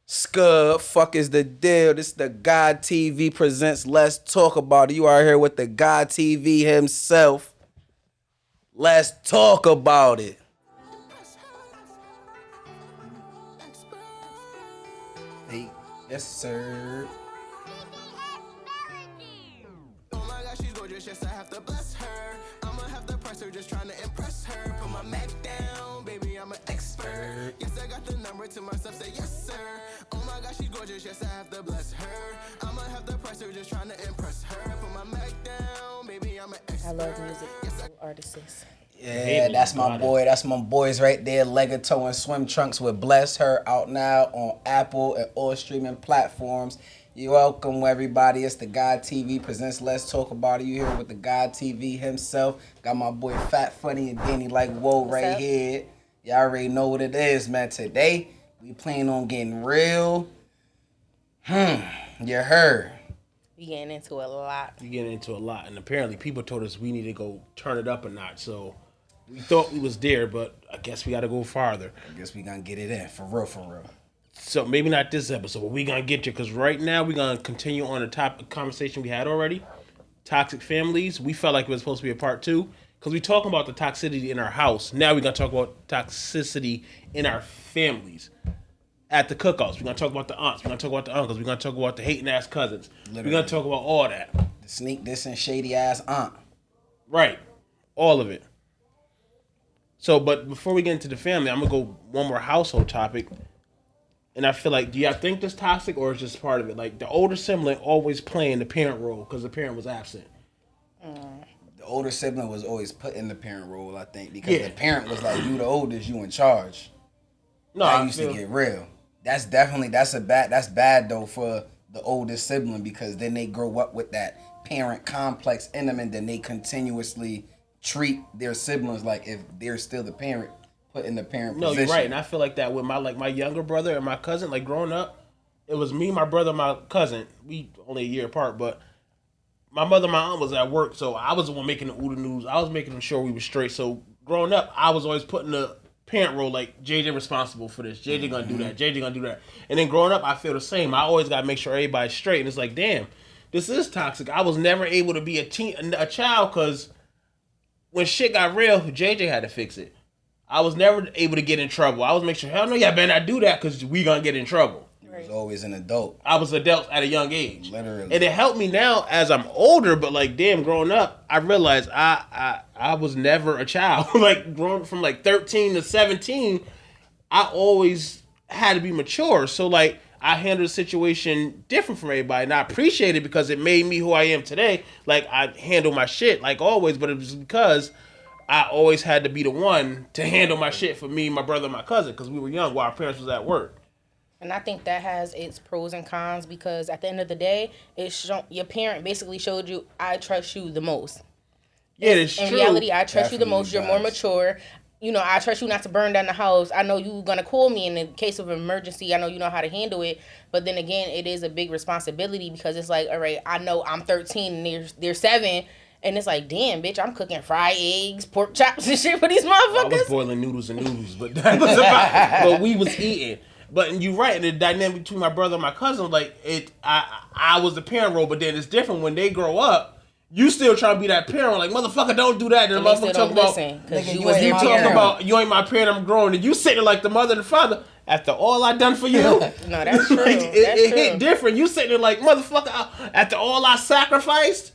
Scud, fuck is the deal? This is the God TV presents Let's Talk About It. You are here with the God TV himself. Let's talk about it. Hey, yes, sir. Oh my gosh, she's gorgeous, yes, I have to bless her. I'ma have to press her, just trying to impress her. Put my Mac down, baby, I'm an expert. Yes, I got the number to myself, say yes, sir. Oh my gosh, she's gorgeous, yes, I have to bless her. I'ma have to press her, just trying to impress her. Put my Mac down, baby, I'm an expert. I love music, artists. Yeah, that's my boy. That's my boys right there. Legato and Swim Trunks with Bless Her out now on Apple and all streaming platforms. You're welcome, everybody. It's the God TV presents Let's Talk About It. You here with the God TV himself. Got my boy Fat Funny and Danny like whoa right here. Y'all already know what it is, man. Today we plan on getting real. You heard. We getting into a lot. You get into a lot, and apparently people told us we need to go turn it up a notch. So we thought we was there, but I guess we got to go farther. I guess we gonna get it in for real, for real. So maybe not this episode, but we gonna get you because right now we gonna continue on the topic conversation we had already. Toxic families. We felt like it was supposed to be a part 2 because we talking about the toxicity in our house. Now we gonna talk about toxicity in our families. At the cookouts, we're gonna talk about the aunts. We're gonna talk about the uncles. We're gonna talk about the hating ass cousins. Literally. We're gonna talk about all that. The sneak dissing shady ass aunt. Right, all of it. So, but before we get into the family, I'm gonna go one more household topic. And I feel like, do y'all think this toxic or is just part of it? Like the older sibling always playing the parent role because the parent was absent. The older sibling was always put in the parent role, I think, because the parent was like, "You the oldest, you in charge." No, I used to get real. That's bad though for the oldest sibling because then they grow up with that parent complex in them, and then they continuously treat their siblings like if they're still the parent. Put in the parent position. No, you're right, and I feel like that with my younger brother and my cousin. Like growing up, it was me, my brother, my cousin. We only a year apart, but my mother, my aunt was at work, so I was the one making the OODA news. I was making sure we were straight. So growing up, I was always putting the parent role, like JJ responsible for this, JJ gonna do that, JJ gonna do that. And then growing up, I feel the same. I always gotta make sure everybody's straight, and it's like, damn, this is toxic. I was never able to be a child because when shit got real, JJ had to fix it. I was never able to get in trouble. I was making sure, hell no, y'all better not do that because we gonna get in trouble. You was always an adult. I was adult at a young age. Literally. And it helped me now as I'm older, but like, damn, growing up, I realized I was never a child. Like, growing from like 13 to 17, I always had to be mature. So like, I handled the situation different from everybody, and I appreciate it because it made me who I am today. Like, I handle my shit like always, but it was because I always had to be the one to handle my shit for me, my brother, and my cousin, because we were young while our parents was at work. And I think that has its pros and cons because at the end of the day, your parent basically showed you, I trust you the most. Yeah, it's true. In reality, I trust you the most. Definitely You're more mature. You know, I trust you not to burn down the house. I know you're going to call me in the case of emergency. I know you know how to handle it. But then again, it is a big responsibility because it's like, all right, I know I'm 13 and they're 7. And it's like, damn, bitch, I'm cooking fried eggs, pork chops, and shit for these motherfuckers. I was boiling noodles and noodles, but that was about what we was eating. But you're right, the dynamic between my brother and my cousin, like I was the parent role, but then it's different when they grow up. You still trying to be that parent, like motherfucker, don't do that. And the motherfucker talk about, nigga, you talk about you ain't my parent, I'm grown, and you sitting like the mother and the father. After all I done for you, No, that's true. like, it hit different. You sitting there like motherfucker. After all I sacrificed.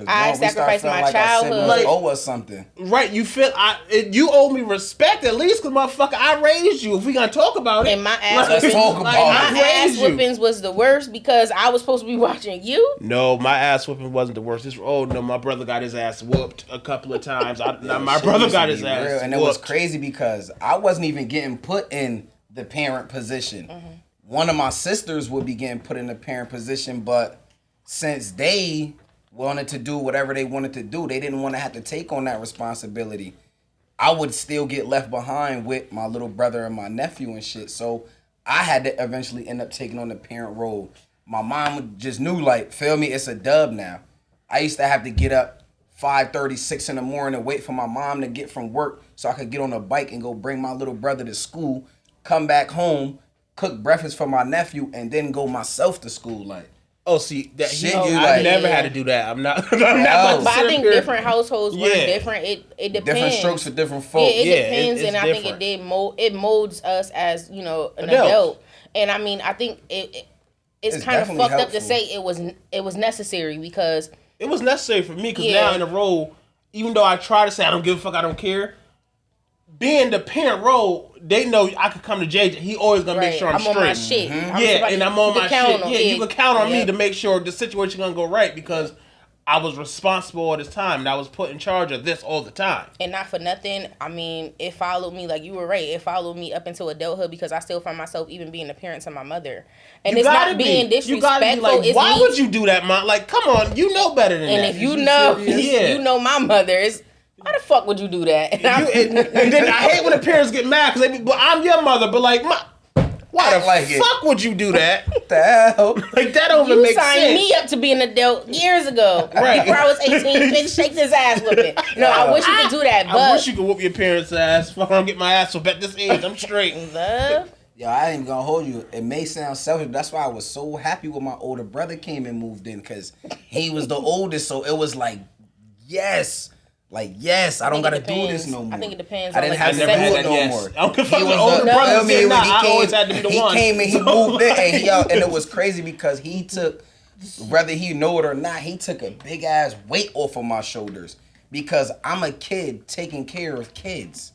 I sacrificed my childhood. Like, owe us something. Right, you feel you owe me respect at least, cause motherfucker, I raised you. If we gonna talk about it, and my ass, ass whippings was the worst because I was supposed to be watching you. No, my ass whooping wasn't the worst. My brother got his ass whooped a couple of times. My brother got his ass whooped. And it was crazy because I wasn't even getting put in the parent position. Mm-hmm. One of my sisters would be getting put in the parent position, but since they wanted to do whatever they wanted to do, they didn't want to have to take on that responsibility. I would still get left behind with my little brother and my nephew and shit. So I had to eventually end up taking on the parent role. My mom just knew, like, feel me, it's a dub now. I used to have to get up 5:30, 6 in the morning and wait for my mom to get from work so I could get on a bike and go bring my little brother to school, come back home, cook breakfast for my nephew and then go myself to school. Like, Oh, see, that Shit, I you like- never had to do that. I'm not. I'm not about to But I sit think here. different households work Yeah. different. It depends. different strokes for different Yeah, folks. it Yeah, depends, it's and I think different. it molds us as an Adults. adult. And I mean, I think it's It's kind of definitely fucked up to helpful. say it was necessary because It was necessary for me because Yeah. now in the role, even though I try to say I don't give a fuck, I don't care. Being the parent role, they know I could come to JJ. He always gonna make sure I'm straight. on my shit. Yeah, and I'm on my shit. Yeah, you can count on me Yeah. to make sure the situation gonna go right because I was responsible all this time and I was put in charge of this all the time. And not for nothing, I mean, it followed me, like you were right, it followed me up into adulthood because I still find myself even being the parent to my mother. And it's not being You gotta be disrespectful. like, It's why me. would you do that, Mom? Like, come on, you know better than And that. if you know, Yeah. you know my mother is. Why the fuck would you do that? And then I hate when the parents get mad because they be, well, I'm your mother, but like, why Act the like it. fuck would you do that? What the hell? Like, that don't even You make signed sense. me up to be an adult years ago. Right. Before I was 18, bitch, shake this ass whipping. No, I wish you could do that, I but wish you could whoop your parents' ass. Fuck, I don't get my ass whooped at this age. I'm straight. love. Yo, I ain't gonna hold you. It may sound selfish, but that's why I was so happy when my older brother came and moved in because he was the oldest. So it was like, yes. Like, yes, I don't think gotta it do depends. this no more. I think it depends I on, didn't like, have the to never do had it that no yes. more. I don't give a fuck He what was older the- brother feel me? said, nah, He I came- always had to be the he one. came and he moved in and and it was crazy because he took, whether he know it or not, he took a big ass weight off of my shoulders because I'm a kid taking care of kids.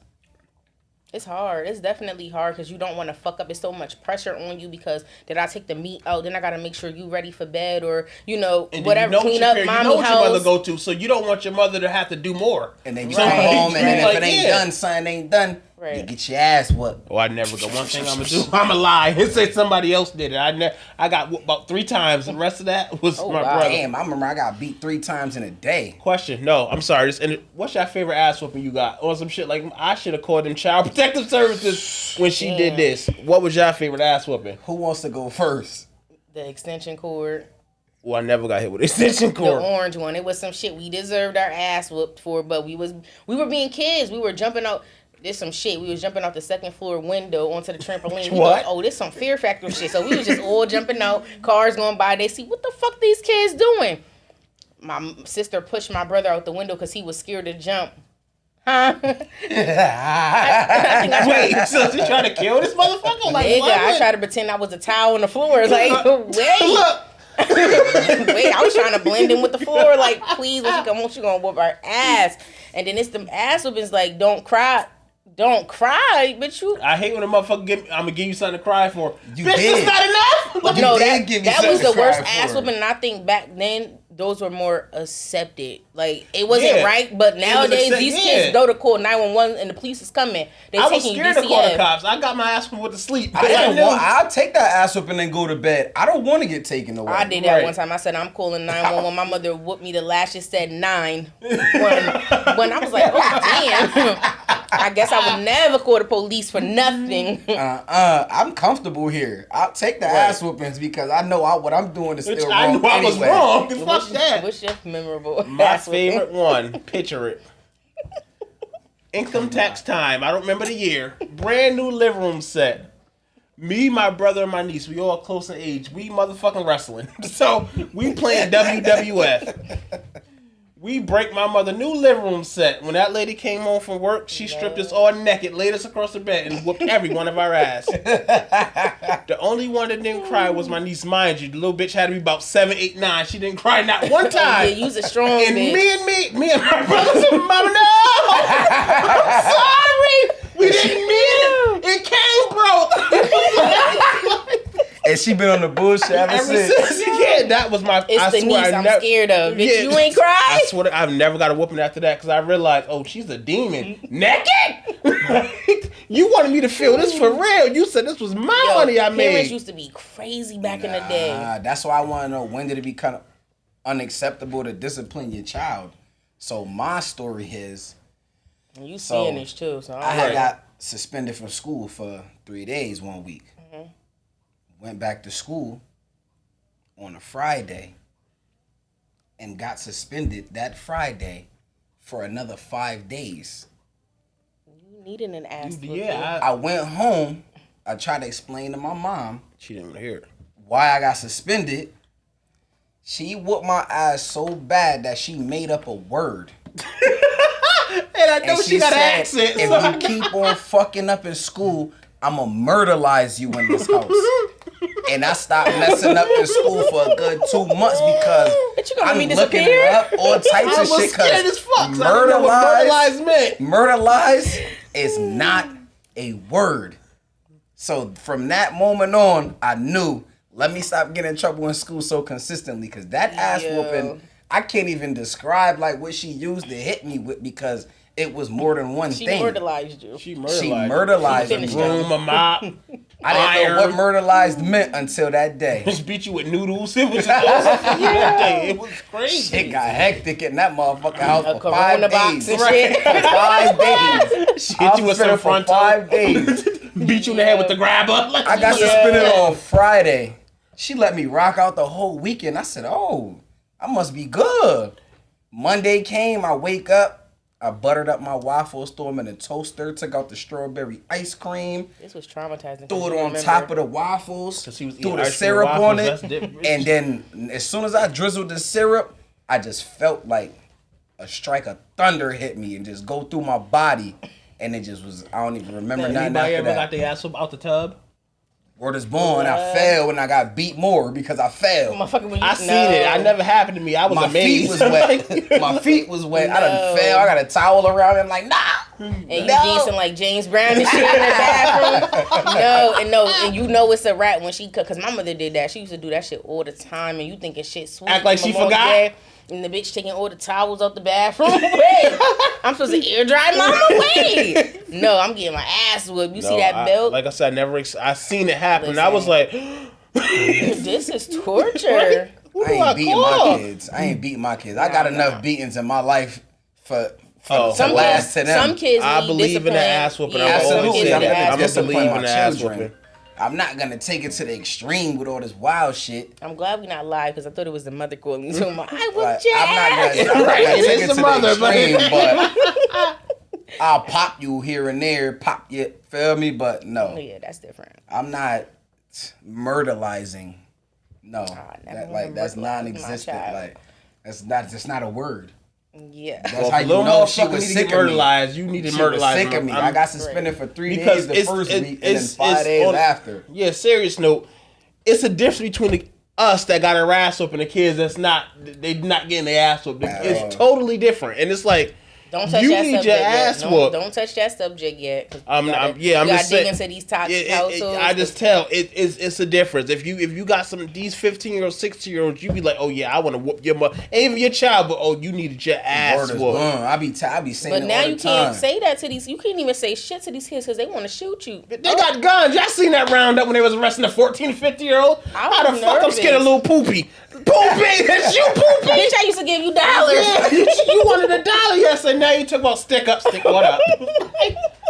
It's hard. It's definitely hard because you don't want to fuck up. It's so much pressure on you because did I take the meat out? Then I got to make sure you ready for bed or, And then whatever, clean up you mommy know what your mother house. go to, so you don't want your mother to have to do more. And then you Right. come home and then if Like, it ain't yeah. done, son, it ain't done. You Right. get your ass whooped. Oh, I never go. One thing I'm gonna do, I'm gonna lie and say somebody else did it. I got whooped about 3 times. The rest of that was Oh, my wow. brother. Damn, I remember I got beat 3 times in a day. Question? No, I'm sorry. What's your favorite ass whooping you got? Or some shit like I should have called them Child Protective Services when she did this. What was your favorite ass whooping? Who wants to go first? The extension cord. Well, I never got hit with extension The cord. orange one. It was some shit we deserved our ass whooped for, but we were being kids. We were jumping out. There's some shit. We was jumping out the 2nd floor window onto the trampoline. We What? thought, oh, this some Fear Factor shit. So we was just all jumping out. Cars going by. They see what the fuck these kids doing. My sister pushed my brother out the window because he was scared to jump. Huh? I think I tried, Wait, so she trying to kill this motherfucker? Like, nigga, why I would- tried to pretend I was a towel on the floor. Like, wait. Look, Wait, I was trying to blend in with the floor. Like, please, when she come home, she gonna whoop our ass. And then it's them ass whoopings like, don't cry. Don't cry, bitch. You I hate when a motherfucker I'm gonna give you something to cry for. You Bitch, did. that's not enough. You no, did give me that was something the to worst cry ass for. whooping. And I think back then those were more accepted. Like it wasn't Yeah. right, but was nowadays accept- these yeah. kids go to call 911 and the police is coming. They I was taking you scared to call the DCF. cops. I got my ass with the sleep. I didn't want. I'll take that ass up and then go to bed. I don't want to get taken away. I did that Right. one time. I said I'm calling 911. My mother whooped me. The lashes said 9. When I was like, oh damn. I guess I would never call the police for nothing. I'm comfortable here. I'll take the ass whoopings because I know what I'm doing is Which still I wrong knew I was anyway. wrong. Fuck that. What's your memorable? My ass whooping? favorite one. Picture it. Income tax time. I don't remember the year. Brand new living room set. Me, my brother, and my niece. We all close in age. We motherfucking wrestling. So we playing WWF. We break my mother new living room set. When that lady came home from work, she stripped us all naked, laid us across the bed, and whooped every one of our ass. The only one that didn't cry was my niece, mind you. The little bitch had to be about 7, 8, 9. She didn't cry not one time. Yeah, you's a strong And bitch. me and my brothers and mama, no! I'm sorry! We didn't mean it! It came broke! And she been on the bullshit ever since. Yeah, that was my... It's I the swear niece I I'm never- scared of. Bitch, Yeah. you ain't cry? I swear to, I've never got a whooping after that because I realized, oh, she's a demon. Naked? You wanted me to feel this for real. You said this was my Yo, money I parents made. used to be crazy back in the day. That's why I want to know, when did it become unacceptable to discipline your child? So my story is, You So, seeing this too, so I had Right. got suspended from school for 3 days one week. Went back to school on a Friday and got suspended that Friday for another 5 days. you needed an ass whooping. Yeah, I went home I tried to explain to my mom She didn't want to hear it. why I got suspended. She whooped my ass so bad that she made up a word. And I know And she got an accent. if so you keep on fucking up in school, I'ma murderize you in this house. And I stopped messing up in school for a good 2 months because But you gonna I'm make me looking disappear? up all types I of was shit. scared as fuck. Cause So I didn't know what murderize meant. murderize is not a word. So from that moment on, I knew, let me stop getting in trouble in school so consistently, because that ass Yo. whooping, I can't even describe like what she used to hit me with, because it was more than one She thing. murderized you. She She murderized She murderized me. finished broom, a mop. I didn't know what murderized meant until that day. Just beat you with noodles. It was just awesome. It was crazy. It got hectic in that motherfucking house A for 5 Corona box days. and shit. For 5 days. She hit you with some for frontal. 5 days. Beat you in the head with the grabber. Like, I got Yeah. suspended on Friday. She let me rock out the whole weekend. I said, oh, I must be good. Monday came, I wake up, I buttered up my waffles, threw them in a toaster, took out the strawberry ice cream, This was traumatizing. threw it on top of the waffles, 'Cause he was threw eating the ice cream syrup waffles, on that's it, different. and then as soon as I drizzled the syrup, I just felt like a strike of thunder hit me and just go through my body, and it just was, I don't even remember nothing Anybody after ever got that. their ass up out the tub? Word is born, I fell and I got beat more because I fell. Motherfucker, when you I seen it. I never happened to me. I was My amazed. feet was wet. My feet was wet. I done No. fell. I got a towel around me. I'm like, nah. And you dancing like James Brown and shit in the bathroom. And you know it's a rat when she, cause my mother did that. She used to do that shit all the time, and you thinking shit sweet. Act like she Memorial forgot? Day, and the bitch taking all the towels out the bathroom. Wait, I'm supposed to air dry mama? Wait. No, I'm getting my ass whooped. You see that belt? Like I said, I seen it happen. I was like, This is torture. who I do ain't beating call? my kids. I ain't beating my kids. I got enough beatings in my life to Some last to kids, them. some kids I need believe in the discipline. ass whooping. Yeah, I'm some always kids say need that. ass I'm whooping. gonna believe in the ass children. whooping. I'm not gonna take it to the extreme with all this wild shit. I'm glad we're not live because I thought it was the mother calling. So I Like, whooped your I'm not ass. gonna Right, take it's it the to mother, the but- extreme, but I'll pop you here and there, pop you, feel me? But no, Yeah, that's different. I'm not murderizing. No, never that's murderized my non-existent. child. Like that's not a word. Yeah. That's Well, how if a you little know she motherfucker was need to sick get of me. murderized, you need to She was murderize sick of me. I got suspended for 3 days the first week, and then 5 days after. Yeah, serious note. It's a difference between us that got our ass up and the kids that's not. They not getting their ass up. It's totally different, and it's like. Don't touch You that need subject your yet. ass whooped. Don't touch that subject yet. 'Cause I'm you gotta just saying. dig into these toxic households. I just tell it's a difference. If you got these 15-year-olds, 16-year-olds, you be like, oh yeah, I want to whoop your mother, and even your child, but oh you needed your ass Word is whooped. born. I be saying But it now all you the time. can't say that to these. You can't even say shit to these kids because they want to shoot you. They got guns. Y'all seen that roundup when they was arresting a 14, 50-year-old? I How the was fuck I'm nervous. scared of little Poopy? Poopy! That's you, Poopy! Bitch, I used to give you dollars. Yeah, you wanted $1 yesterday. Now you talk about stick up, stick what up?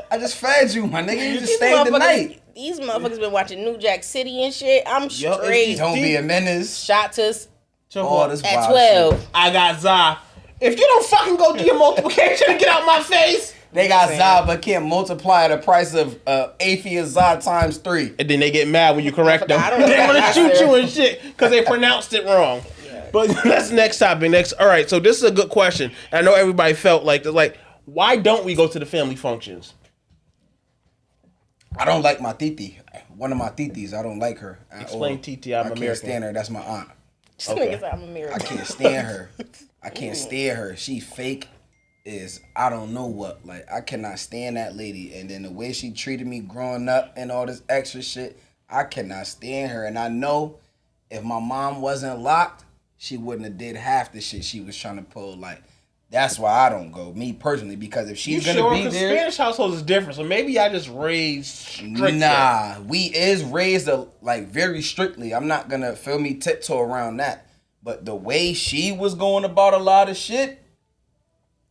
I just fed you, my nigga. You just These stayed the motherfuckers- night. These motherfuckers been watching New Jack City and shit. I'm Yo, it's straight. Don't be a menace. Shot to us All this at wild 12. shit. I got Za. If you don't fucking go do your multiplication and get out my face. They got Zod, but can't multiply the price of Aphia Zod times 3. And then they get mad when you correct them. I don't know They want to that shoot answer. you and shit because they pronounced it wrong. But that's next topic. All right, so this is a good question. I know everybody felt like, why don't we go to the family functions? I don't like my titi. One of my titis, I don't like her. at Explain all. titi, I'm I can't American. stand her. That's my aunt. This nigga said I'm American. I can't stand her. I can't stand her. She fake is I don't know what. Like I cannot stand that lady. And then the way she treated me growing up and all this extra shit, I cannot stand her. And I know if my mom wasn't locked, she wouldn't have did half the shit she was trying to pull. Like that's why I don't go. Me personally, because if she's You gonna sure? be 'Cause there, Spanish households is different. So maybe I just raised stricter. nah, we is raised like very strictly. I'm not gonna feel me tiptoe around that. But the way she was going about a lot of shit,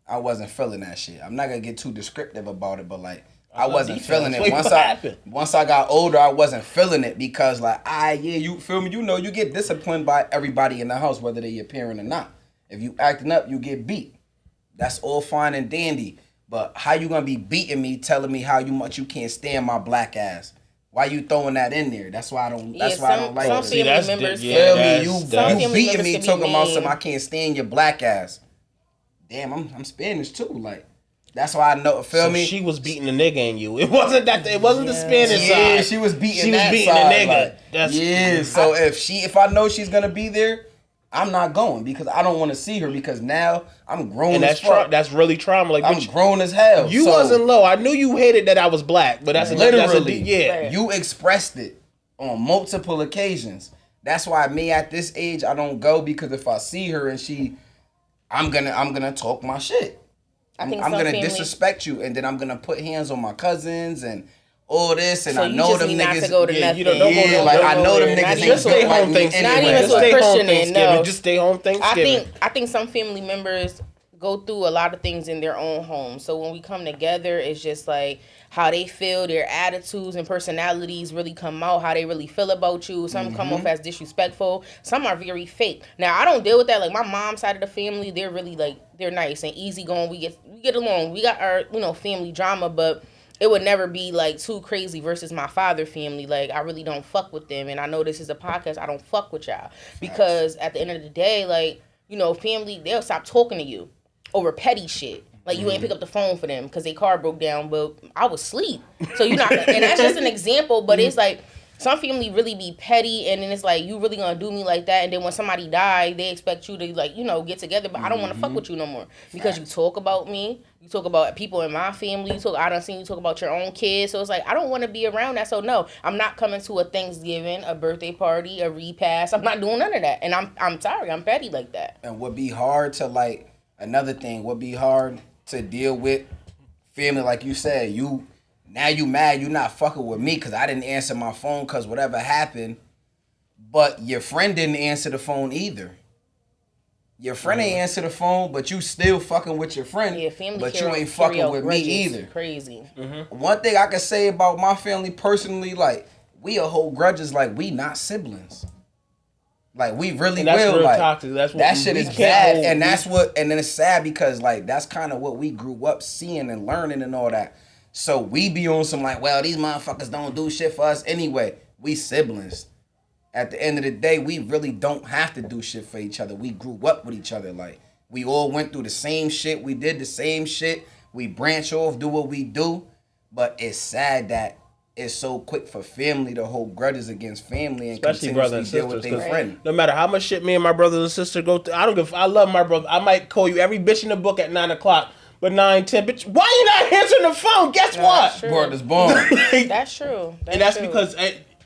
I wasn't feeling that shit. I'm not gonna get too descriptive about it, but like I love wasn't details. feeling it. Wait, what happened? Once I got older, I wasn't feeling it because like you feel me? You know, you get disciplined by everybody in the house, whether they're your parent or not. If you acting up, you get beat. That's all fine and dandy. But how you gonna be beating me, telling me how much you can't stand my black ass? Why you throwing that in there? That's why I don't. That's why I don't like some it. family members. Feel me? You family beating members me can be talking about mean. something I can't stand your black ass. Damn, I'm Spanish too. Like that's why I know. Feel me? She was beating the nigga in you. It wasn't that. It wasn't the Spanish side. Yeah, she was beating that side. the nigga. Like, yeah. So if I know she's gonna be there, I'm not going because I don't want to see her because now I'm grown and as fuck. That's really trauma. Like I'm grown as hell. You wasn't low. I knew you hated that I was black, but that's literally yeah. You expressed it on multiple occasions. That's why me at this age I don't go because if I see her and I'm gonna talk my shit. I'm gonna disrespect you and then I'm gonna put hands on my cousins and all this, and so I know them niggas. Not to go to nothing. You don't like I know them niggas. Just stay home Thanksgiving. Not even with Christian. No, just stay home Thanksgiving. I think some family members go through a lot of things in their own home. So when we come together, it's just like how they feel, their attitudes and personalities really come out, how they really feel about you. Some come off as disrespectful. Some are very fake. Now I don't deal with that. Like my mom's side of the family, they're really like they're nice and easygoing. We get along. We got our family drama, but it would never be like too crazy versus my father family. Like I really don't fuck with them, and I know this is a podcast. I don't fuck with y'all because at the end of the day, like family, they'll stop talking to you over petty shit. Like you ain't pick up the phone for them because their car broke down, but I was asleep. So you're not, and that's just an example. But it's like some family really be petty, and then it's like you really gonna do me like that, and then when somebody die, they expect you to like get together. But I don't want to fuck with you no more because you talk about me. You talk about people in my family. I done seen you talk about your own kids. So it's like, I don't want to be around that. So no, I'm not coming to a Thanksgiving, a birthday party, a repast. I'm not doing none of that. And I'm sorry, I'm petty like that. And would be hard to another thing would be hard to deal with family. Like you said, now you mad, you not fucking with me because I didn't answer my phone because whatever happened. But your friend didn't answer the phone either. Your friend ain't answer the phone, but you still fucking with your friend. Yeah, family. But you ain't fucking with me either. Crazy. One thing I can say about my family personally, like we hold grudges like we not siblings. Like we really and that's will. Real like toxic. That's what that shit is bad, and that's what. And then it's sad because like that's kind of what we grew up seeing and learning and all that. So we be on some like, well, these motherfuckers don't do shit for us anyway. We siblings. At the end of the day, we really don't have to do shit for each other. We grew up with each other. Like, we all went through the same shit. We did the same shit. We branch off, do what we do. But it's sad that it's so quick for family to hold grudges against family and especially brother and deal sisters. with their friend. No matter how much shit me and my brothers and sisters go through, I love my brother. I might call you every bitch in the book at 9 o'clock. But 9, 10, bitch, why you not answering the phone? Guess what? Word is born. That's true. And that's because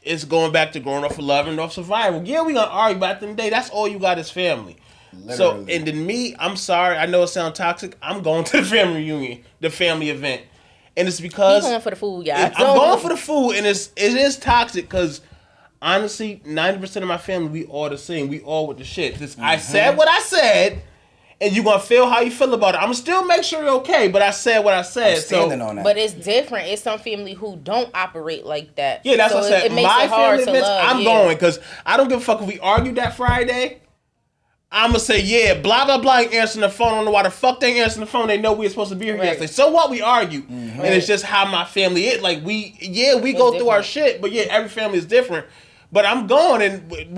it's going back to growing up for love and off survival. Yeah, we gonna argue, but at the end of the day, that's all you got is family. Literally. So, and then me, I'm sorry, I know it sounds toxic. I'm going to the family reunion, the family event. And it's because... He's going for the food, guys. I'm going for the food, and it is toxic because, honestly, 90% of my family, we all the same. We all with the shit. I said what I said, and you're going to feel how you feel about it. I'm going to still make sure you're okay, but I said what I said. I'm standing on that. But it's different. It's some family who don't operate like that. Yeah, that's what I said. It makes my it hard family to events, love. I'm going because I don't give a fuck if we argued that Friday. I'm going to say, yeah, blah, blah, blah, ain't answering the phone. I don't know why the fuck they ain't answering the phone. They know we were supposed to be here yesterday. So what? We argue. And it's just how my family is. Like, we go through our shit, but yeah, every family is different. But I'm going, and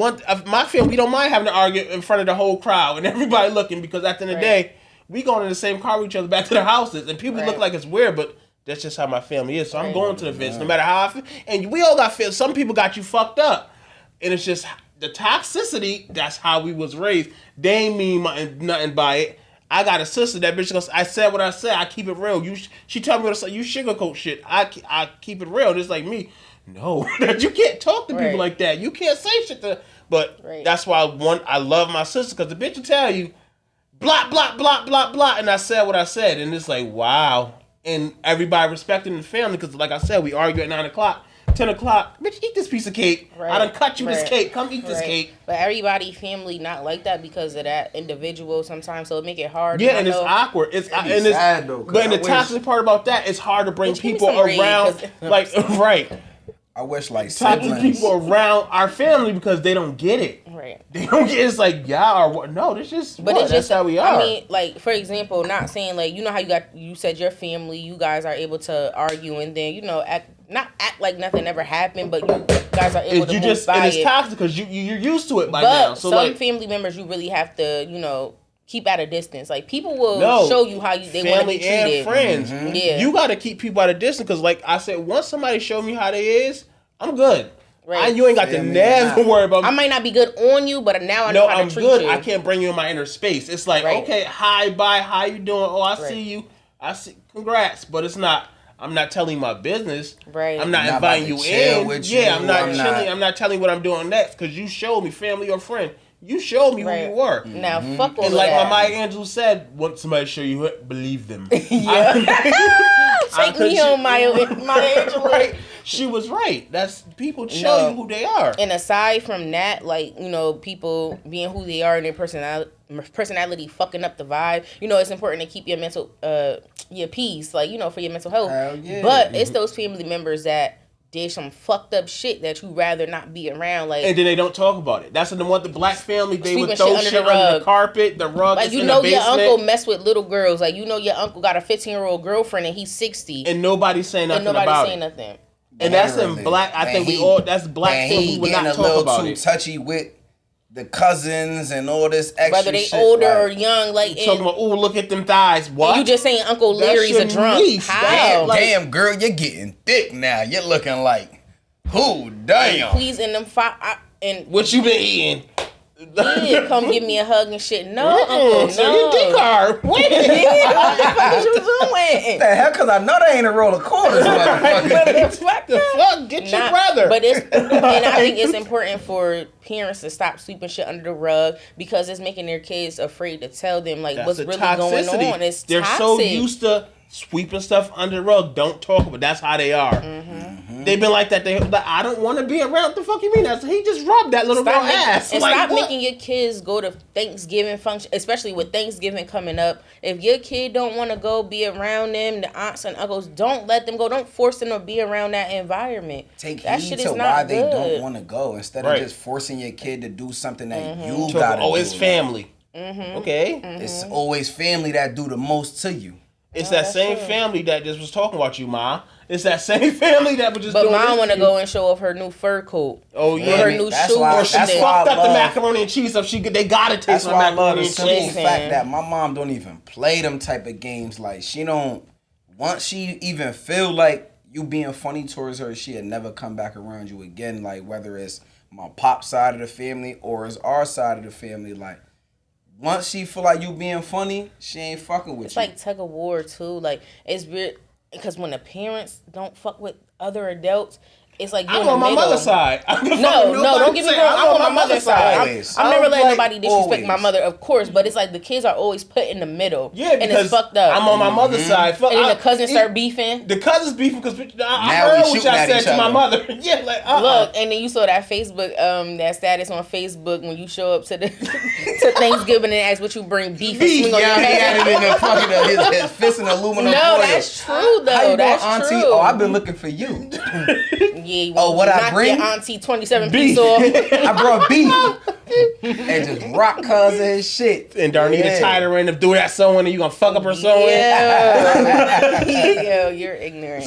my family, we don't mind having to argue in front of the whole crowd and everybody looking because at the end of the day, we going in the same car with each other back to their houses. And people look like it's weird, but that's just how my family is. So I'm going to the events no matter how I feel. And we all got feel. Some people got you fucked up. And it's just the toxicity, that's how we was raised. They ain't mean nothing by it. I got a sister, that bitch goes, I said what I said. I keep it real. She told me what I said. You sugarcoat shit. I keep it real. Just like me. No. You can't talk to people like that. You can't say shit to... But that's why, I love my sister, because the bitch will tell you, blah, blah, blah, blah, blah, and I said what I said. And it's like, wow. And everybody respecting the family, because like I said, we argue at 9 o'clock. 10 o'clock, bitch, eat this piece of cake. I done cut you this cake. Come eat this cake. But everybody family not like that because of that individual sometimes, so it make it hard. Yeah, and it's awkward. It's sad though. But the toxic part about that, it's hard to bring people around. Like, right. I wish like Toxic siblings. people around our family because they don't get it. Right. They don't get it. It's like, y'all are what? No, this is But what? it's That's just how we are. I mean, like for example, not saying like you know how you said your family, you guys are able to argue and then not act like nothing ever happened, but you guys are able to move by and it's it. toxic because you're used to it by But now. So some like, family members, you really have to keep at a distance. Like people will show you how they want to be family and treated. friends. Mm-hmm. Yeah, You got to keep people at a distance because, like I said, once somebody show me how they is, I'm good. Right. You ain't got to Family never not. worry about. I might not be good on you, but now I know how I'm to treat good. you. I can't bring you in my inner space. It's like, Right. okay, hi, bye, how you doing? Oh, I Right. see you. I see. Congrats, but it's not. I'm not telling you my business. Right. I'm not Not inviting about you to chill in. with Yeah, you. I'm not I'm chilling. not- I'm not telling you what I'm doing next because you showed me, family or friend. You showed me Right. who you were. Now fuck all And of like that. my Maya Angelou said, once somebody show you, believe them. Take me home, Maya Angelou. Right. She was right. That's people show you who they are. And aside from that, like, people being who they are and their personality fucking up the vibe, it's important to keep your mental, your peace, like, for your mental health. Hell yeah. But it's those family members that did some fucked up shit that you rather not be around. Like, And then they don't talk about it. That's the one, the black family, they would Sweeping throw shit shit under the under rug. the carpet, the rug like is you in know the your basement. uncle mess with little girls. Like, your uncle got a 15-year-old girlfriend and he's 60. And nobody's saying nothing nobody's about saying it. nothing. And that's in Literally. black. I think And that's black and thing. he We would getting not a talk little about too it. touchy with the cousins and all this extra Whether they shit. older like, or young, like, Talking and about, oh, look at them thighs. What? you just saying Uncle That's Larry's a your drunk. niece. How? Damn, girl, you're getting thick now. You're looking like, who? Damn. Please, and them and What you been eating? yeah, come give me a hug and shit. No, Uncle, So your dick no. hard. Yeah, what the fuck is you doing? the hell? Because I know that ain't a roll of quarters, motherfucker. What the fuck? Get your Nah, brother. But and I think it's important for parents to stop sweeping shit under the rug because it's making their kids afraid to tell them like That's what's the really going toxicity. on. It's They're toxic. so used to sweeping stuff under the rug. Don't talk about it. That's how they are. They've been like that. I don't want to be around. What the fuck you mean? He just rubbed that little girl ass. And Like, stop what? making your kids go to Thanksgiving function, especially with Thanksgiving coming up. If your kid don't want to go be around them, the aunts and uncles, don't let them go. Don't force them to be around that environment. Take that heed shit to is why not they good. don't want to go instead Right. of just forcing your kid to do something that you Talk got about, to oh, do. it's family. Okay. It's always family that do the most to you. It's No, that that's same true. family that just was talking about you, Ma. It's that same family that was just But doing mom this want to you. go and show off her new fur coat. Oh, yeah. Her new That's shoes. why- or She that's something. why I fucked up the love- macaroni and cheese stuff. They gotta taste That's my why I love macaroni the and simple cheese. fact that my mom don't even play them type of games. Like, she don't, once she even feel like you being funny towards her, she'll never come back around you again. Like, whether it's my pop side of the family or it's our side of the family, like, once she feel like you being funny, she ain't fucking with It's you. like tug of war too. Like it's weird because when the parents don't fuck with other adults, it's like you I'm in the on my middle. mother's side. No, don't get me wrong. I'm on my mother's side. Always. I'm never letting Like, nobody disrespect my always. mother, of course. But it's like the kids are always put in the middle. Yeah, and because it's fucked up. I'm on my mother's side. Fuck, and then I- the cousins start beefing. The cousins beefing because I Now heard we what shooting y'all at said each to my other. mother. Yeah, like Look, and then you saw that Facebook, that status on Facebook when you show up to the to Thanksgiving and ask what you bring beef and Beef, swing on your yeah, he head. had it in the fucking his fist in aluminum No, foil. that's true How you though. doing, That's auntie? true. Oh, I've been looking for you. Yeah, Oh, what I knock bring? your auntie 27 Beef. piece off. I brought beef and just rock cousin and shit. and Darnita Yeah. tied her in to do that sewing, and you gonna fuck up her sewing. Yo, you're ignorant.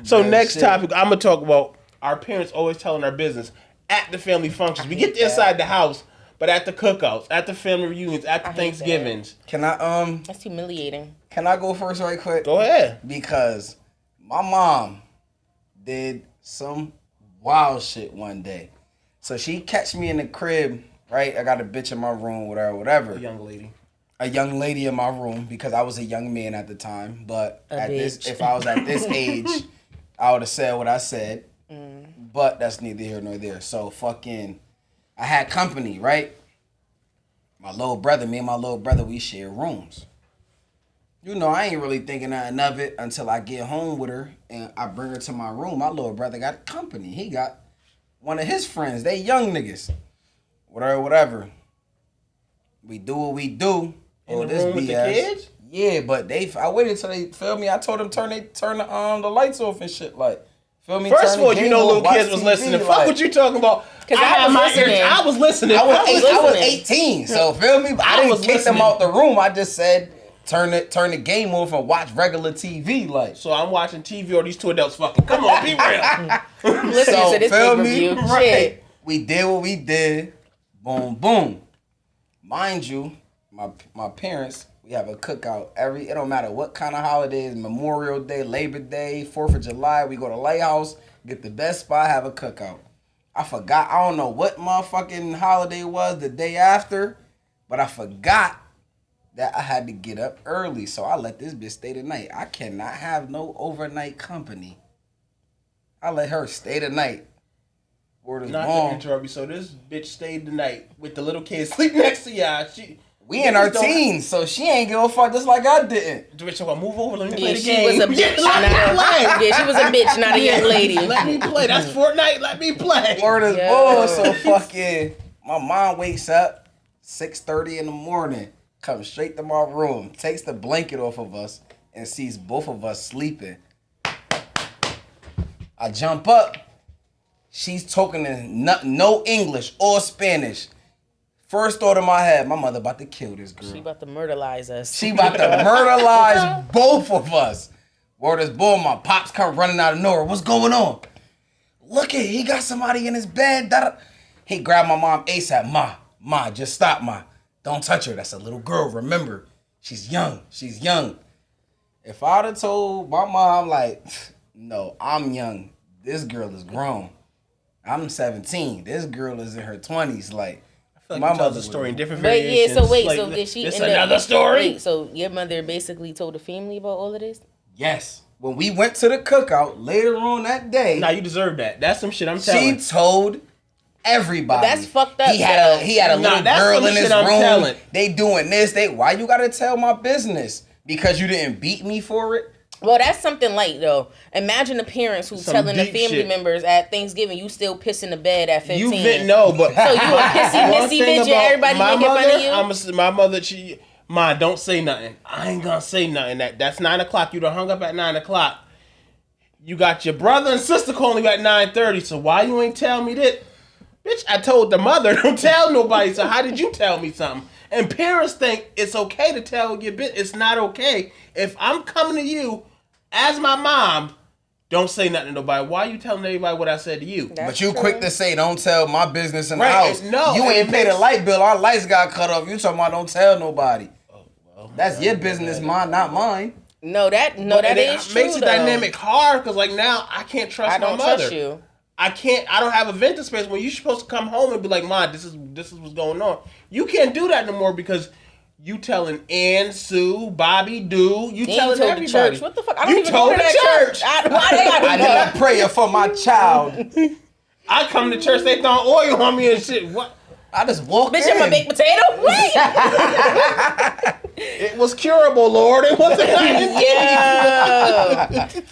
So That next shit. topic, I'm gonna talk about our parents always telling our business at the family functions. We get inside the house, but at the cookouts, at the family reunions, at the hate Thanksgivings. Can I That's humiliating. can I go first right quick? Go ahead. Because my mom did some wild shit one day. So she catch me in the crib, right? I got a bitch in my room, whatever. Young lady. A young lady in my room because I was a young man at the time. But A bitch. if I was at this age, I would have said what I said. But that's neither here nor there. So fucking, I had company, right? Me and my little brother, we share rooms. You know, I ain't really thinking nothing of it until I get home with her and I bring her to my room. My little brother got company. He got one of his friends. They young niggas. Whatever. We do what we do. In the room with the kids? Yeah, but I waited till they feel me. I told them turn the lights off and shit. Like, Feel me? First Turn of all, the you know game little off, kids watch was TV, listening. like- Fuck what you talking about. 'Cause I had was my listening. I was listening. I was listening. 18, so feel me? But I didn't was kick them listening. out the room. I just said turn the game off and watch regular TV. Like, So I'm watching TV or these two adults fucking. Come on, be real. Listening So, to this feel pay-per-view. me? Shit. we did what we did. Boom, boom. Mind you, my parents, we have a cookout it don't matter what kind of holidays, Memorial Day, Labor Day, 4th of July, we go to Lighthouse, get the best spot, have a cookout. I forgot, I don't know what motherfucking holiday was the day after, but I forgot that I had to get up early, so I let this bitch stay the night. I cannot have no overnight company. I let her stay the night. Word is Not to born. interrupt you. So this bitch stayed the night with the little kids sleep next to y'all. We in our teens, so she ain't give a fuck just like I didn't. Bitch, I'm gonna move over. Let me play Yeah, the she game. was a bitch. Let me play. Yeah, she was a bitch, not a young lady. Let me play. That's Fortnite. Let me play. Word is Yo. born, so fucking my mom wakes up 6:30 in the morning, comes straight to my room, takes the blanket off of us, and sees both of us sleeping. I jump up. She's talking in no English or Spanish. First thought in my head, my mother about to kill this girl. She about to murderize us. She about to murderize both of us. Word is born, my pops come running out of nowhere. What's going on? Look it, he got somebody in his bed. He grabbed my mom ASAP. Ma, just stop, Ma. Don't touch her. That's a little girl, remember. She's young. If I'd have told my mom, like, no, I'm young. This girl is grown. I'm 17. This girl is in her 20s. Like, Like my you tell mother the story in different But variations. yeah, so wait, Like, so did she This end up- another story? Wait, so your mother basically told the family about all of this? Yes. When we went to the cookout later on that day, Nah, you deserve that. That's some shit I'm she telling. told everybody. That's fucked up, He had though. a Nah, little that's girl some in his shit I'm room. telling. They doing this. Why you gotta tell my business? Because you didn't beat me for it? Well, that's something light though. Imagine the parents who's Some telling the deep family shit. members at Thanksgiving you still piss in the bed at 15. You been no, but So you a pissy one missy thing bitch and about everybody my making mother, fun of you? my mother, Ma, don't say nothing. I ain't gonna say nothing. That's 9 o'clock. You done hung up at 9 o'clock. You got your brother and sister calling you at 9:30. So why you ain't tell me this? Bitch, I told the mother, don't tell nobody. So how did you tell me something? And parents think it's okay to tell your bitch. It's not okay. If I'm coming to you as my mom, don't say nothing to nobody. Why you telling everybody what I said to you? That's But you true. quick to say, don't tell my business in the Right, house. no, you and ain't it paid a makes- light bill. Our lights got cut off. You talking about don't tell nobody. That's your business, mine, not mine. That And it is true. makes the though. dynamic hard because like now I can't trust I my don't mother. trust you. I don't have a venting space when you're supposed to come home and be like, Ma, this is what's going on. You can't do that no more because you telling Ann, Sue, Bobby, you You telling told everybody. the church. What the fuck? I don't You even told go to the that church. Why they gotta I know? did a prayer for my child. I come to church, they throwing oil on me and shit. What? I just walked Bitch, in. I'm a baked potato? Wait! It was curable, Lord. It wasn't.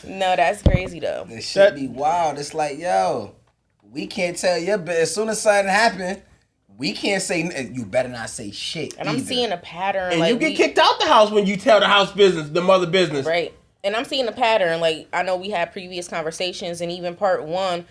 Yo. No, that's crazy though. This shit be wild. It's like, yo, we can't tell you, but as soon as something happen, we can't say, you better not say shit. And I'm either. seeing a pattern. And like you get kicked out the house when you tell the house business, the mother business. Right. And I'm seeing a pattern. Like, I know we had previous conversations, and even part one,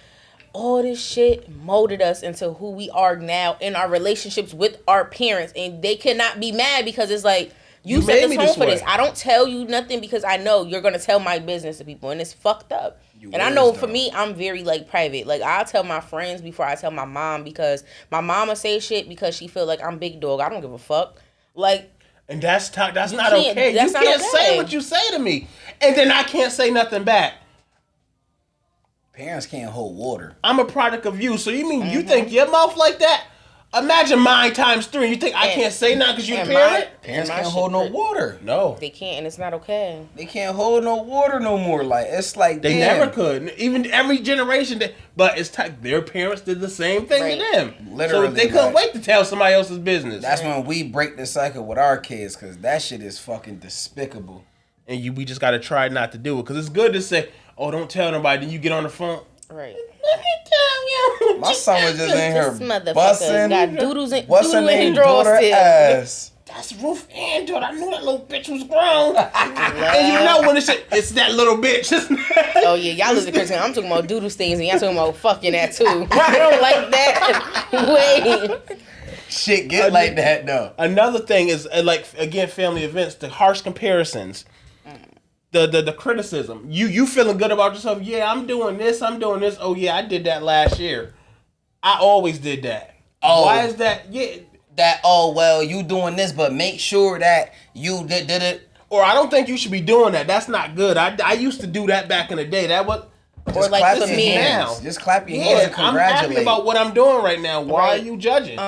all this shit molded us into who we are now in our relationships with our parents. And they cannot be mad because it's like, you set made this me home this for this. way. I don't tell you nothing because I know you're going to tell my business to people. And it's fucked up. You And I is, know though. for me, I'm very, like, private. Like, I'll tell my friends before I tell my mom because my mama say shit because she feel like I'm big dog. I don't give a fuck. Like, And that's not can't- okay. that's You not can't okay. say what you say to me. And then I can't say nothing back. Parents can't hold water. I'm a product of you. So you mean you Mm-hmm. think your mouth like that? Imagine mine times 3. You think I can't say nothing because you and parent? Parents my can't shit hold no hurt. water. No. They can't, and it's not okay. They can't hold no water no more. Like, it's like, They damn. never could. Even every generation. But it's their parents did the same thing Right. to them. Literally, So they couldn't like- wait to tell somebody else's business. That's when we break the cycle with our kids, because that shit is fucking despicable. And we just got to try not to do it. Because it's good to say, oh, don't tell nobody. Then you get on the phone. Right. Let me tell you. My son was just in This here motherfucker busting, got doodles and what's her doodle name, and drawers daughter still. ass. that's Ruth Ann, dude. I knew that little bitch was grown. And you know when it's that little bitch. Oh yeah, y'all listen to Chris. I'm talking about doodle stains and y'all talking about fucking that too. I don't like that. Wait. Shit get like that though. Another thing is like again family events, the harsh comparisons, the criticism. You feeling good about yourself? Yeah, I'm doing this. Oh yeah, I did that last year. I always did that. Oh, why is that? Yeah, that well you doing this, but make sure that you did it. Or I don't think you should be doing that. That's not good. I used to do that back in the day. That was. Or like for me now, just clap your hands and congratulate. I'm happy about what I'm doing right now. Why are you judging?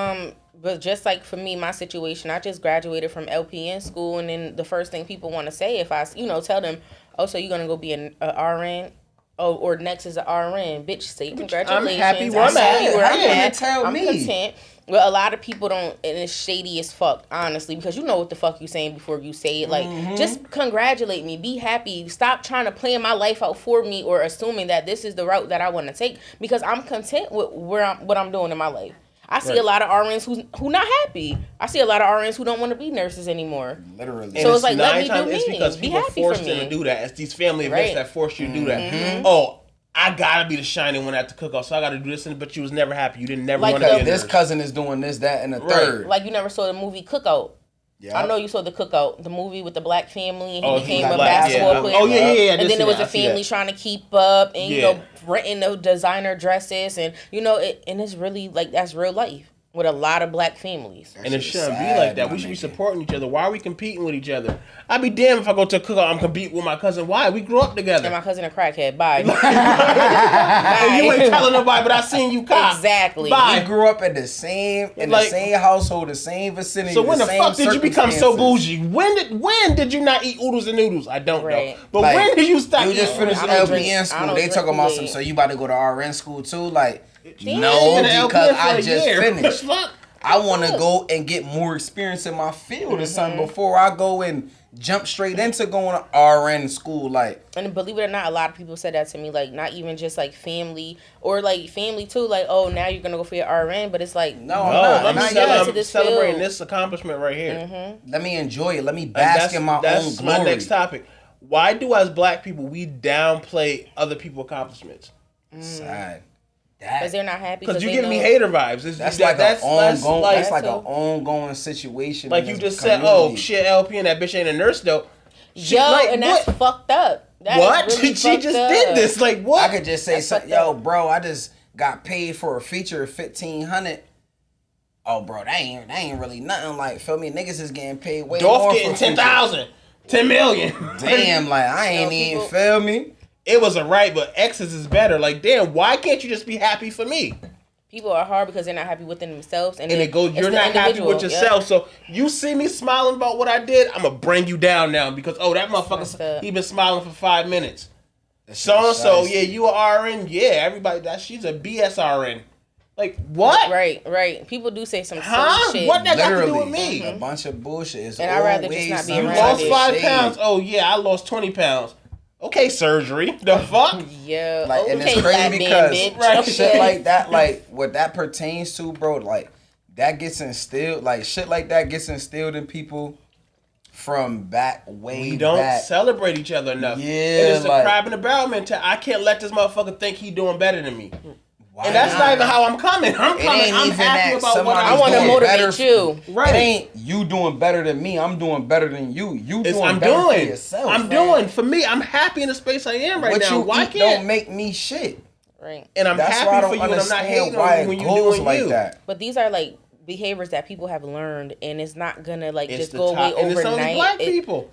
But just like for me, my situation, I just graduated from LPN school, and then the first thing people want to say if I, tell them, oh, so you're gonna go be an RN, oh, or next is an RN, bitch, say congratulations. I'm happy where I'm at. I'm content. Well, a lot of people don't, and it's shady as fuck, honestly, because you know what the fuck you saying before you say it. Like, just congratulate me, be happy, stop trying to plan my life out for me or assuming that this is the route that I want to take, because I'm content with what I'm doing in my life. I see a lot of RNs who not happy. I see a lot of RNs who don't want to be nurses anymore. Literally. So it's like, let me do me. It's because be people happy force for them me. to do that. It's these family events that force you to do that. Oh, I gotta be the shining one at the cook-off, so I gotta do this. But you was never happy. You didn't never like want to be a this nurse. cousin is doing this, that, and the third. Like you never saw the movie Cookout. Yeah. I know you saw the Cookout, the movie with the black family, and he became like a basketball player. Oh yeah. And then there was a family trying to keep up, and renting the designer dresses, and and it's really like that's real life with a lot of black families. And it shouldn't be like that. We should be supporting each other. Why are we competing with each other? I'd be damned if I go to a cookout, I'm competing with my cousin. Why? We grew up together. And my cousin a crackhead. Bye. And you ain't telling nobody, but I seen you cop. Exactly. Bye. We grew up in the same the same household, the same vicinity. So when the fuck did you become so circumstances. bougie? When did you not eat oodles and noodles? I don't know. But Like, when did you stop? You just finished LPN school. They talking about some. So you about to go to RN school too? Like no, because I just finished. I want to go and get more experience in my field or something before I go and jump straight into going to RN school. Like, and believe it or not, a lot of people said that to me. Like, not even just like family or like family too. Like, oh, now you're gonna go for your RN, but it's like I'm not celebrating this accomplishment right here. Let me enjoy it. Let me bask in my own glory. That's my next topic. Why do as black people we downplay other people's accomplishments? Sad. Because they're not happy. Because you're giving me hater vibes. That's like an ongoing situation. Like you just said, oh shit, LP and that bitch ain't a nurse though. And that's fucked up. What? Really she just did this. Like what? I could just say something. Yo, bro, I just got paid for a feature of $1,500. Oh, bro, that ain't really nothing. Like, feel me? Niggas is getting paid way more. Dolph getting 10,000, 10 million. Damn, like I ain't even feel me. It was right, but X's is better. Like, damn, why can't you just be happy for me? People are hard because they're not happy within themselves, and it goes. You're not happy with yourself, so you see me smiling about what I did. I'm gonna bring you down now because that motherfucker, he been smiling for 5 minutes. So you a RN, everybody she's a BS RN. Like what? Right. People do say some shit. What that got to do with me? A bunch of bullshit. And I'd rather just not be around. You lost 5 pounds. Oh yeah, I lost 20 pounds. Okay, surgery. The fuck? Yeah. Like, and it's crazy because shit like that, like what that pertains to, bro, like that gets instilled, like shit like that gets instilled in people from way We don't back. Celebrate each other enough. Yeah, it is the crab in the barrel mentality. I can't let this motherfucker think he doing better than me. And that's not even how I'm coming. I'm happy about what I want to motivate you. Right. It ain't you doing better than me. I'm doing better than you. You doing better for yourself. I'm doing for me. I'm happy in the space I am right now. Why can't don't make me shit? Right. And I'm happy for you, and I'm not hating on you when you're doing like that. But these are like behaviors that people have learned, and it's not gonna just go away overnight. And it's only black people.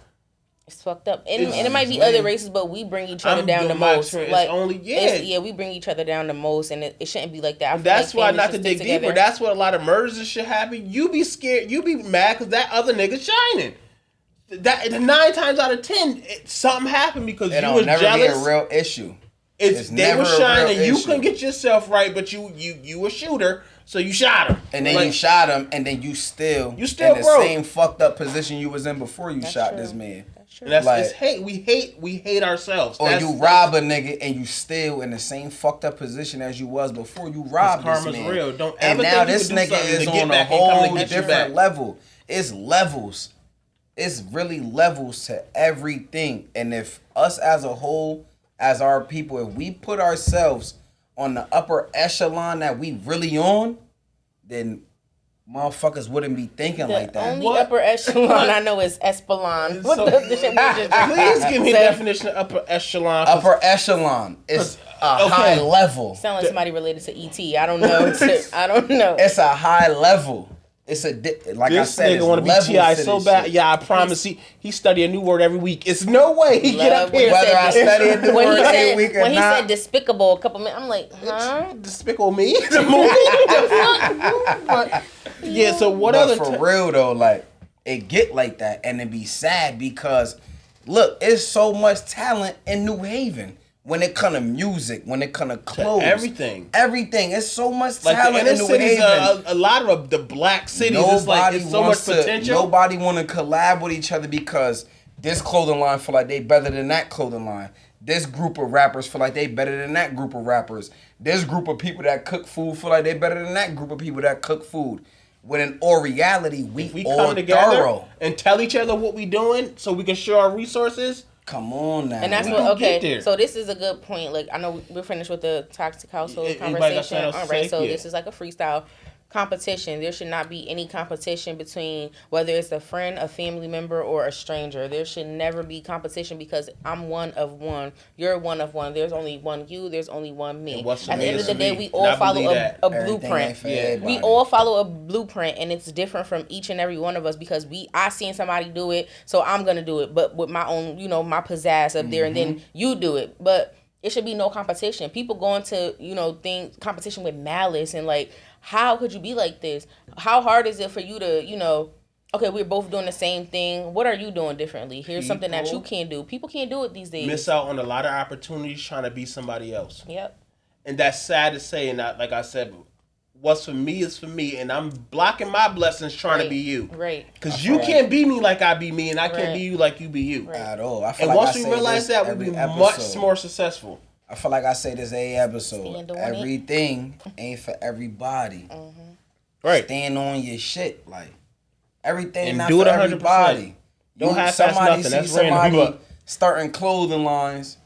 It's fucked up, and it might be other races, but we bring each other down the most. Like we bring each other down the most, and it shouldn't be like that. That's why, not to dig deeper, that's what a lot of murders and shit happen. You be scared, you be mad because that other nigga shining. That 9 times out of 10, something happened because you was jealous. It'll never be a real issue. They were shining. You couldn't get yourself right, but you a shooter, so you shot him. And then you shot him, and then you still in the same fucked up position you was in before you shot this man. And that's like, hate. We hate ourselves. Or you rob a nigga and you still in the same fucked up position as you was before you robbed this man. Karma's real. Don't and ever now think this you can do nigga is to get on a back whole and come to get different level. it's levels. It's really levels to everything. And if us as a whole, as our people, if we put ourselves on the upper echelon that we really on, then motherfuckers wouldn't be thinking like that. Only upper echelon I know is Espelon. What the shit we just Please give me a definition of upper echelon. Upper echelon is a high level. Sound like somebody related to ET. I don't know. I don't know. It's a high level. It's like this I said, nigga want to be T.I. so bad. Shit. Yeah, I promise. He study a new word every week. It's no way he get up here. Whether I study a new word every week or not. When he said despicable a couple minutes, I'm like, huh? Despicable Me? The movie? But, yeah, so what other... for real, though, like, it get like that. And it be sad because, look, it's so much talent in New Haven. When it come to music, when it come to clothes, everything, it's so much talent in New Haven. A lot of the black cities, it's so much potential. Nobody want to collab with each other because this clothing line feel like they better than that clothing line. This group of rappers feel like they better than that group of rappers. This group of people that cook food feel like they better than that group of people that cook food. When in all reality, we all come together thorough and tell each other what we doing so we can share our resources. Come on now. And that's what, okay, so this is a good point. Like, I know we're finished with the toxic household conversation. All right, so this is like a freestyle competition. There should not be any competition between whether it's a friend, a family member, or a stranger. There should never be competition because I'm one of one. You're one of one. There's only one you. There's only one me. At the end of the day, we all follow a blueprint. We all follow a blueprint, and it's different from each and every one of us because I seen somebody do it, so I'm gonna do it, but with my own, my pizzazz up there, and then you do it. But it should be no competition. People go into, competition with malice and like, how could you be like this? How hard is it for you to, okay, we're both doing the same thing. What are you doing differently? Here's something that you can't do. People can't do it these days. Miss out on a lot of opportunities trying to be somebody else. Yep. And that's sad to say. And like I said, what's for me is for me. And I'm blocking my blessings trying to be you. Right. Because you can't be me like I be me. And I can't be you like you be you. Right. At all. And once we realize that, we'll be much more successful. I feel like I say this every episode. Everything ain't for everybody. Mm-hmm. Right. Stand on your shit. Like, everything and not do for it 100%. everybody. Don't half-ass nothing. That's random. Starting clothing lines,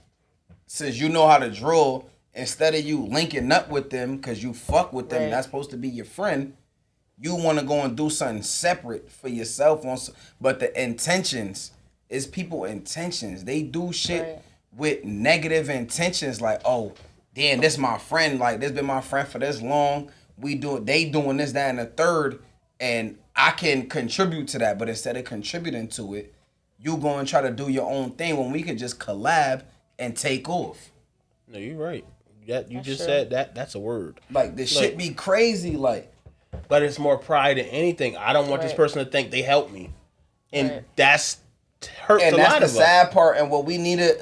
says you know how to draw, instead of you linking up with them because you fuck with them, that's supposed to be your friend, you want to go and do something separate for yourself. But the intentions is people intentions. They do shit with negative intentions, like, oh, damn, this my friend, like, this been my friend for this long, they doing this, that, and the third, and I can contribute to that, but instead of contributing to it, you go and try to do your own thing when we could just collab and take off. No, you're right. Said that's a word. Like, this shit be crazy, like. But it's more pride than anything. I don't want this person to think they helped me. And that's hurts a lot of us. And that's the sad part, and what we needed,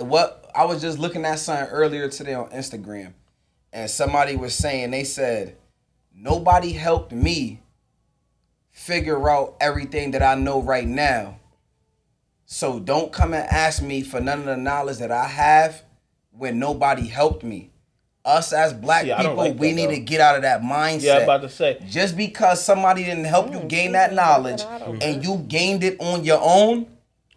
I was just looking at something earlier today on Instagram, and somebody was saying, they said, nobody helped me figure out everything that I know right now. So don't come and ask me for none of the knowledge that I have when nobody helped me. Us as black people, we need to get out of that mindset. Yeah, I'm about to say. Just because somebody didn't help you gain that knowledge and you gained it on your own,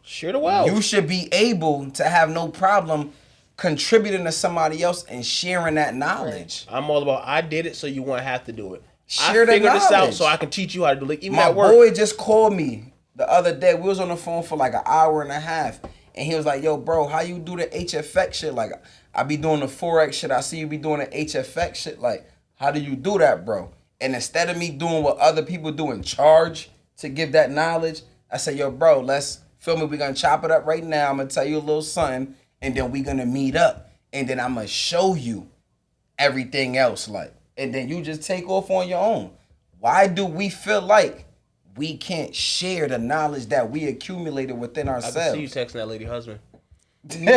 share the wealth. You should be able to have no problem contributing to somebody else and sharing that knowledge. I'm all about, I did it so you won't have to do it. Share I figured this out so I can teach you how to do it. Even my at work. boy just called me the other day. We was on the phone for like an hour and a half. And he was like, yo, bro, how you do the HFX shit? Like, I be doing the Forex shit. I see you be doing the HFX shit. Like, how do you do that, bro? And instead of me doing what other people do and charge to give that knowledge, I said, yo, bro, let's feel me. We're going to chop it up right now. I'm going to tell you a little something. And then we're going to meet up. And then I'm going to show you everything else. Like, and then you just take off on your own. Why do we feel like we can't share the knowledge that we accumulated within ourselves? I can see you texting that lady husband. No.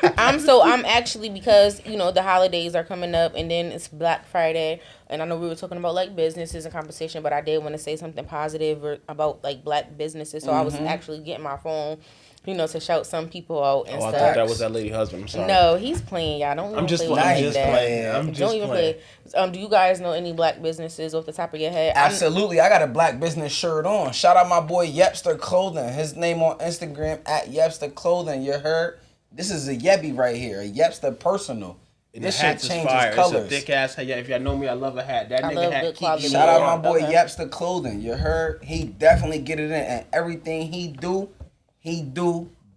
I'm actually, because the holidays are coming up and then it's Black Friday. And I know we were talking about like businesses and compensation, but I did want to say something positive about like black businesses. So I was actually getting my phone, to shout some people out and I stuff. thought that was that lady husband. I'm sorry. No, he's playing, y'all. Don't I'm just play with playing. him like that. I'm just Don't even playing. play. Do you guys know any black businesses off the top of your head? Absolutely. I got a black business shirt on. Shout out my boy Yepster Clothing. His name on Instagram at Yepster Clothing. You heard? This is a Yebby right here. A Yepster personal. And This the hat shit is changes fire. colors. It's a thick ass hat. Yeah, if y'all know me, I love a hat. That I nigga love hat good keep quality. you Shout out my warm. boy Okay. Yepster Clothing. You heard? He definitely get it in. And everything he do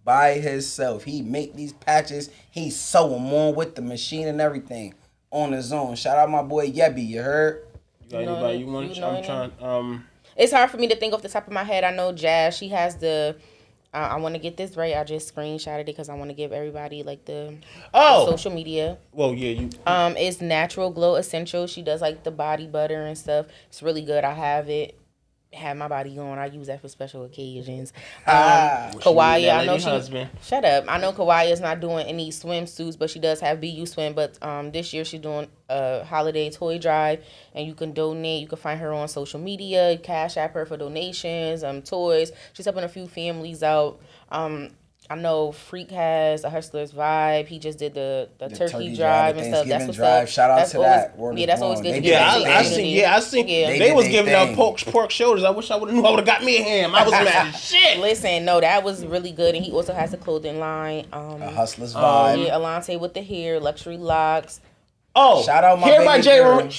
by himself. He make these patches. He sew them on with the machine and everything on his own. Shout out my boy Yebby. You heard? You got anybody you want? I'm trying. It's hard for me to think off the top of my head. I know Jazz. She has the. I want to get this right. I just screenshotted it because I want to give everybody like the social media. Well, yeah, you. It's Natural Glow Essentials. She does like the body butter and stuff. It's really good. I have it. Have my body on. I use that for special occasions. Kawaya, I know husband. Shut up. I know Kawaya is not doing any swimsuits, but she does have BU Swim. But this year she's doing a holiday toy drive, and you can donate. You can find her on social media. Cash app her for donations, toys. She's helping a few families out. I know Freak has a Hustler's Vibe. He just did the turkey drive and stuff. That's what's drive. up. Shout out That's to always, that. Word yeah, is that's always born. good. They to did get their back thing. to I seen. Yeah. They was did giving their out thing. pork shoulders. I wish I would have knew. I would have got me a ham. I was mad as shit. Listen, no, that was really good, and he also has a clothing line. A Hustler's Vibe. Yeah, Alante with the hair, luxury locks. Oh, Shout out my here by baby J. girl.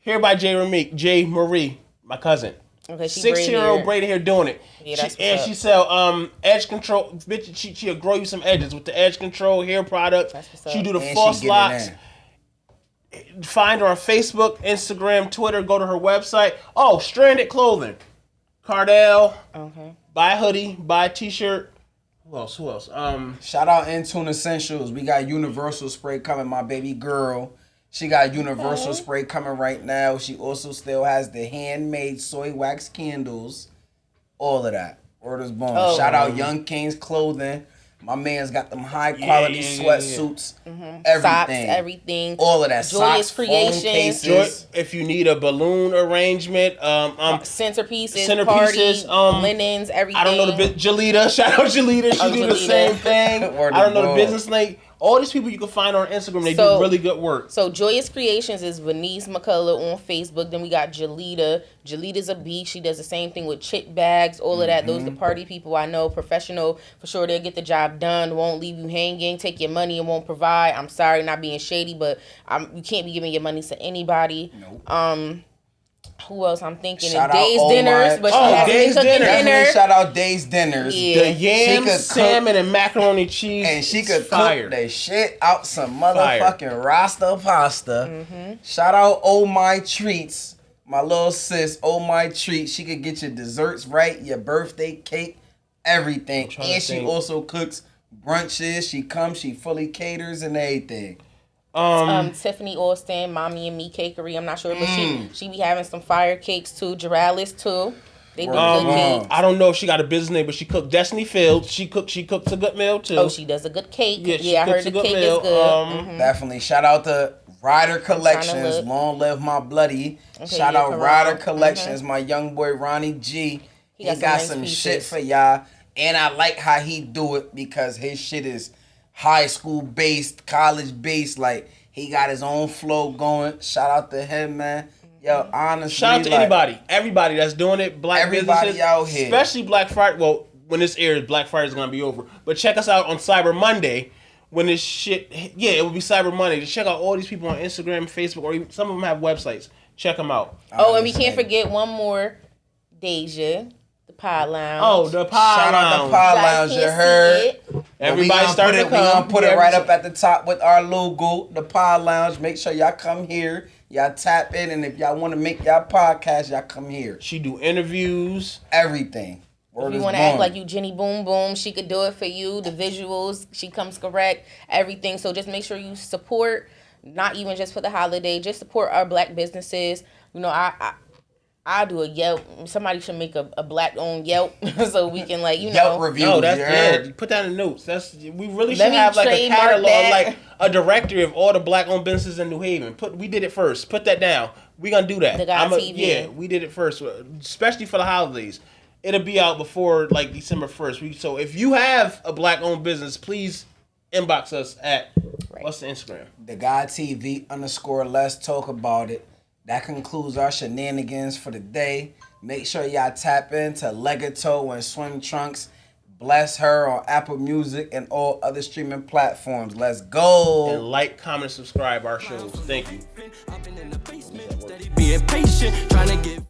Here by J. Marie, my cousin. Okay, she 16-year-old braided hair doing it. Yeah, that's and what's she up. sell edge control. Bitch, she'll grow you some edges with the edge control hair product. That's what's up. She do the And false she get it locks. in. Find her on Facebook, Instagram, Twitter. Go to her website. Oh, Stranded Clothing. Cardell. Okay. Buy a hoodie. Buy a t-shirt. Who else? Shout out Intune Essentials. We got Universal Spray coming, my baby girl. She got Universal Spray coming right now. She also still has the handmade soy wax candles. All of that. Word is born. Oh. Shout out Young Kings Clothing. My man's got them high quality yeah. sweatsuits. Everything. Socks, everything. All of that. Joyous Socks, phone Creations. cases. If you need a balloon arrangement, Centerpieces, party, linens, everything. I don't know the Jalita. Shout out Jalita. She do the Jalita. same thing. Word I don't is know the born. business name. All these people you can find on Instagram. They So- do really good work. So Joyous Creations is Venice McCullough on Facebook. Then we got Jalita. Jalita's a beast. She does the same thing with chip bags, all of that. Those are the party people I know, professional. For sure, they'll get the job done. Won't leave you hanging. Take your money and won't provide. I'm sorry, not being shady, but you can't be giving your money to anybody. Nope. Who else I'm thinking? Shout out Days all Dinners, my- but she Oh, hasn't Days been cooking Dinner. dinner. Definitely shout out Days Dinners. Yeah. The yam, cook- salmon, and macaroni cheese. And she is could fire. cook the shit out some Fire. motherfucking Rasta pasta. Shout out Oh My Treats. My little sis, Oh My Treats. She could get your desserts right, your birthday cake, everything. trying to And she think. also cooks brunches. She comes, she fully caters and everything. Tiffany Austin, Mommy and Me Cakery. I'm not sure, but she be having some fire cakes too. Jeralis too. They do good cakes. I don't know if she got a business name, but she cooked Destiny Fields. She cooks a good meal too. Oh, she does a good cake. Yeah, she Yeah, I heard cooks the a good cake meal. is good. Definitely. Shout out to Ryder Collections. look. Long live my bloody. Shout yeah, out Corral. Ryder Collections. My young boy Ronnie G. He got got some some nice shit pieces. for y'all. And I like how he do it because his shit is high school based, college based. Like, he got his own flow going. Shout out to him, man. Yo, honestly. Shout out to like, everybody that's doing it. Black Everybody businesses, out here. especially Black Friday. Well, when this airs, Black Friday is gonna be over. But check us out on Cyber Monday when this shit. Yeah, it will be Cyber Monday. Just check out all these people on Instagram, Facebook, or even, some of them have websites. Check them out. Oh, and we can't forget one more. Deja, the Pie Lounge. Oh, the Pie Shout out Lounge. to Pie Guys Lounge, can't you see heard? it. Everybody starting to We come. gonna put Yeah, it right every- up at the top with our logo, the Pie Lounge. Make sure y'all come here. Y'all tap in, and if y'all want to make y'all podcast, y'all come here. She do interviews. Everything. Word If you is want to act born. like you Jenny Boom Boom, she could do it for you. The visuals, she comes correct, everything. So just make sure you support, not even just for the holiday, just support our black businesses. You know, I I'll do a Yelp. Somebody should make a black-owned Yelp so we can, like, you know. Yelp reviews. No, that's yeah. good. Put that in the notes. We really Let should me have like a trademark catalog, that. like a directory of all the black-owned businesses in New Haven. We did it first. Put that down. We gonna do that. daGODtv. Yeah, we did it first, especially for the holidays. It'll be out before like December 1st. So if you have a black-owned business, please inbox us at what's the Instagram? daGODtv_ Let's talk about it. That concludes our shenanigans for the day. Make sure y'all tap into Legato and Swim Trunks. Bless her on Apple Music and all other streaming platforms. Let's go. And like, comment, subscribe our shows. Thank you. I've been in the basement, steady being patient, trying to get